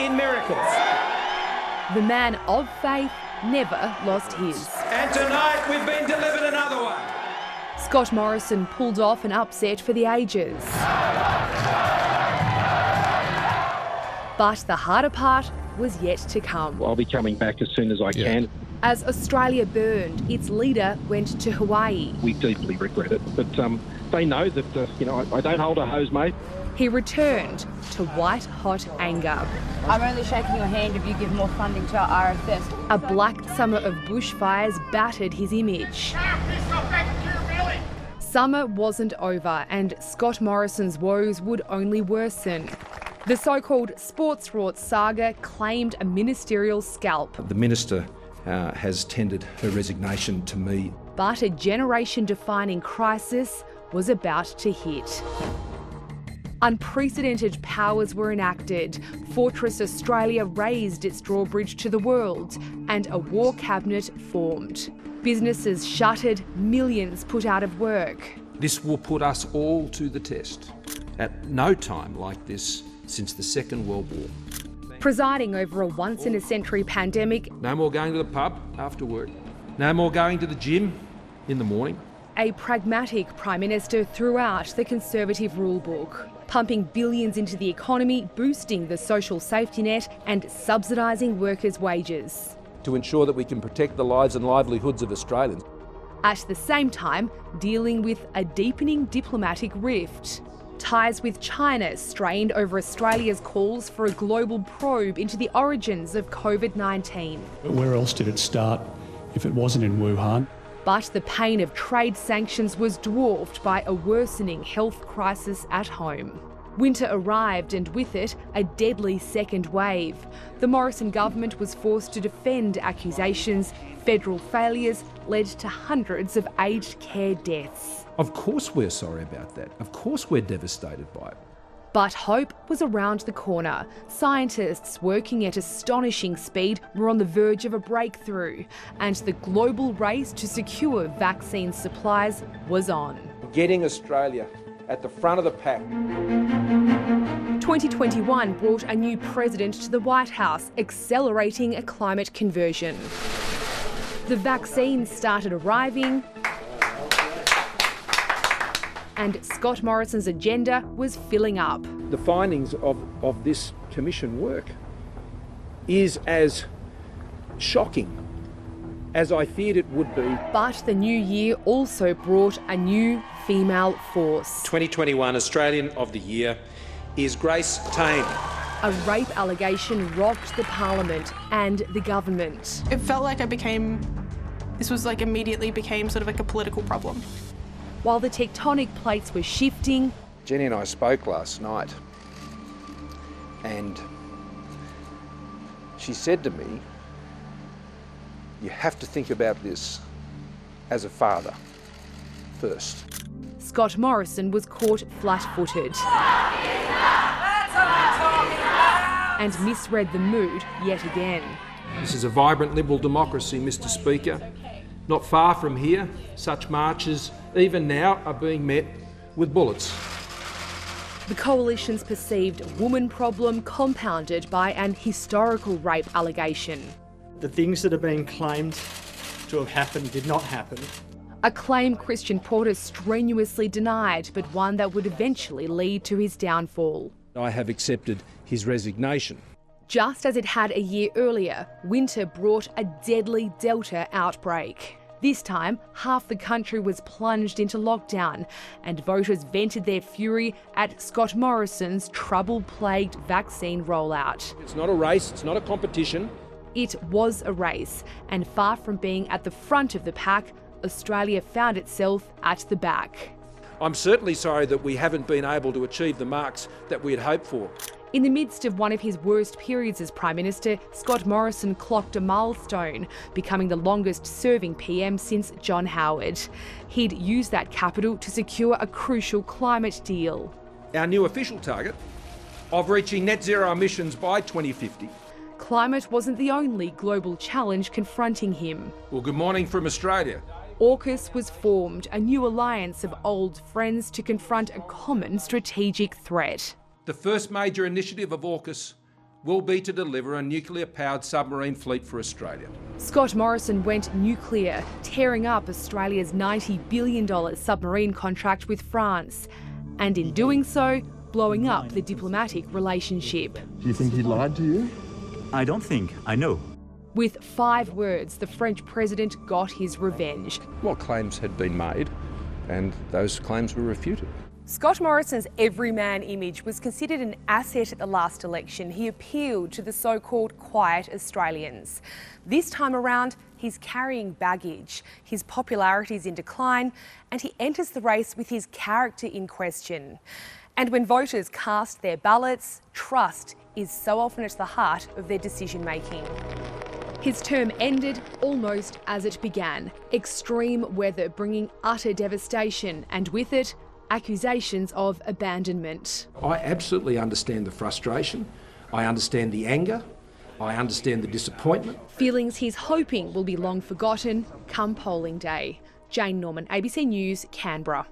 in miracles. The man of faith never lost his. And tonight we've been delivered another one. Scott Morrison pulled off an upset for the ages. But the harder part was yet to come. I'll be coming back as soon as I can. As Australia burned, its leader went to Hawaii. We deeply regret it, but they know that, I don't hold a hose, mate. He returned to white-hot anger. I'm only shaking your hand if you give more funding to our RFS. A black summer of bushfires battered his image. Summer wasn't over, and Scott Morrison's woes would only worsen. The so-called sports rorts saga claimed a ministerial scalp. The minister has tendered her resignation to me. But a generation-defining crisis was about to hit. Unprecedented powers were enacted, Fortress Australia raised its drawbridge to the world, and a war cabinet formed. Businesses shuttered, millions put out of work. This will put us all to the test. At no time like this since the Second World War. Presiding over a once-in-a-century pandemic, No more going to the pub after work. No more going to the gym in the morning. a pragmatic Prime Minister threw out the Conservative rulebook, pumping billions into the economy, boosting the social safety net and subsidising workers' wages. To ensure that we can protect the lives and livelihoods of Australians. At the same time, dealing with a deepening diplomatic rift. Ties with China strained over Australia's calls for a global probe into the origins of COVID-19. Where else did it start if it wasn't in Wuhan? But the pain of trade sanctions was dwarfed by a worsening health crisis at home. Winter arrived and with it, a deadly second wave. The Morrison government was forced to defend accusations. Federal failures led to hundreds of aged care deaths. Of course we're sorry about that. Of course we're devastated by it. But hope was around the corner. Scientists working at astonishing speed were on the verge of a breakthrough, and the global race to secure vaccine supplies was on. Getting Australia at the front of the pack. 2021 brought a new president to the White House, accelerating a climate conversion. The vaccines started arriving, and Scott Morrison's agenda was filling up. The findings of this commission work is as shocking as I feared it would be. But the new year also brought a new female force. 2021 Australian of the Year is Grace Tame. A rape allegation rocked the parliament and the government. It felt like immediately became sort of like a political problem. While the tectonic plates were shifting, Jenny and I spoke last night, and she said to me, you have to think about this as a father first. Scott Morrison was caught flat-footed and misread the mood yet again. This is a vibrant Liberal democracy, Mr Speaker. Not far from here, such marches, even now, are being met with bullets. The Coalition's perceived woman problem compounded by an historical rape allegation. The things that are being claimed to have happened did not happen. A claim Christian Porter strenuously denied, but one that would eventually lead to his downfall. I have accepted his resignation. Just as it had a year earlier, winter brought a deadly Delta outbreak. This time, half the country was plunged into lockdown, and voters vented their fury at Scott Morrison's trouble-plagued vaccine rollout. It's not a race, it's not a competition. It was a race, and far from being at the front of the pack, Australia found itself at the back. I'm certainly sorry that we haven't been able to achieve the marks that we had hoped for. In the midst of one of his worst periods as Prime Minister, Scott Morrison clocked a milestone, becoming the longest-serving PM since John Howard. He'd used that capital to secure a crucial climate deal. Our new official target of reaching net zero emissions by 2050. Climate wasn't the only global challenge confronting him. Well, good morning from Australia. AUKUS was formed, a new alliance of old friends to confront a common strategic threat. The first major initiative of AUKUS will be to deliver a nuclear-powered submarine fleet for Australia. Scott Morrison went nuclear, tearing up Australia's $90 billion submarine contract with France, and in doing so, blowing up the diplomatic relationship. Do you think he lied to you? I don't think. I know. With 5 words, the French president got his revenge. Well, claims had been made, and those claims were refuted. Scott Morrison's everyman image was considered an asset at the last election. He appealed to the so-called quiet Australians. This time around, he's carrying baggage. His popularity is in decline, and he enters the race with his character in question. And when voters cast their ballots, trust is so often at the heart of their decision-making. His term ended almost as it began. Extreme weather bringing utter devastation, and with it, accusations of abandonment. I absolutely understand the frustration. I understand the anger. I understand the disappointment. Feelings he's hoping will be long forgotten come polling day. Jane Norman, ABC News, Canberra.